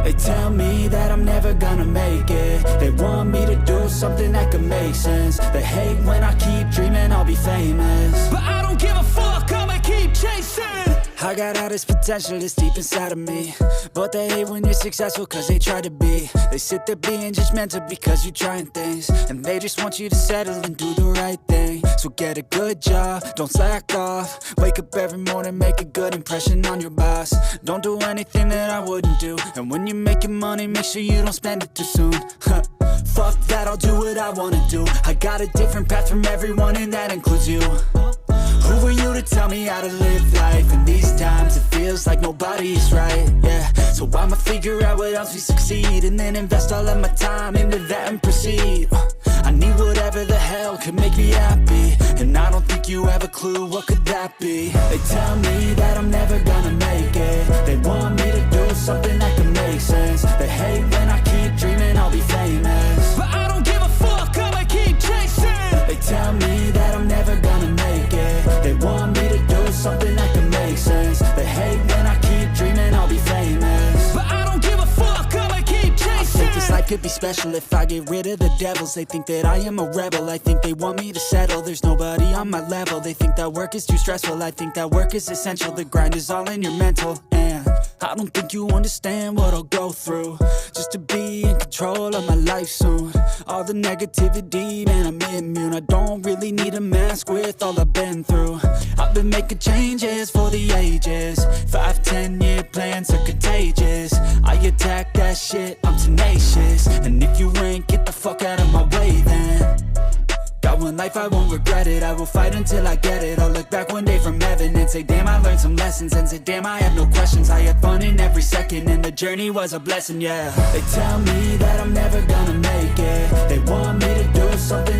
They tell me that I'm never gonna make it. They want me to do something that could make sense. They hate when I keep dreaming I'll be famous, but I don't give a fuck, I'ma keep chasing. I got all this potential that's deep inside of me, but they hate when you're successful cause they try to be. They sit there being judgmental because you're trying things, and they just want you to settle and do the right thing. So get a good job, don't slack off. Wake up every morning, make a good impression on your boss. Don't do anything that I wouldn't do, and when you're making money, make sure you don't spend it too soon. Fuck that, I'll do what I wanna do. I got a different path from everyone, and that includes you. Who are you to tell me how to live life? In these times it feels like nobody is right, yeah. So I'ma figure out what else we succeed, and then invest all of my time into that and proceed. I need whatever the hell could make me happy, and I don't think you have a clue what could that be. They tell me that I'm never gonna make it. They want me to do something that can make sense. They hate when I keep dreaming I'll be famous, but I don't give a fuck, I'ma keep chasing. They tell me that I'm never gonna make it. They want me to do something that can make sense. They hate when I keep dreaming I'll be famous, but I don't give a fuck, I'ma keep chasing. I think this life could be special if I get rid of the devils. They think that I am a rebel, I think they want me to settle. There's nobody on my level. They think that work is too stressful, I think that work is essential. The grind is all in your mental, and I don't think you understand what I'll go through just to be in control of my life soon. All the negativity, man, I'm immune. I don't really need a mask with all I've been through. I've been making changes for the ages. 5-10 year plans are contagious. I attack that shit, I'm tenacious. And if you ain't, get the fuck out of my way then. Got one life, I won't regret it. I will fight until I get it. I'll look back one day from heaven and say damn, I learned some lessons. And say damn, I have no questions. I had fun in every second, and the journey was a blessing, yeah. They tell me that I'm never gonna make it. They want me to do something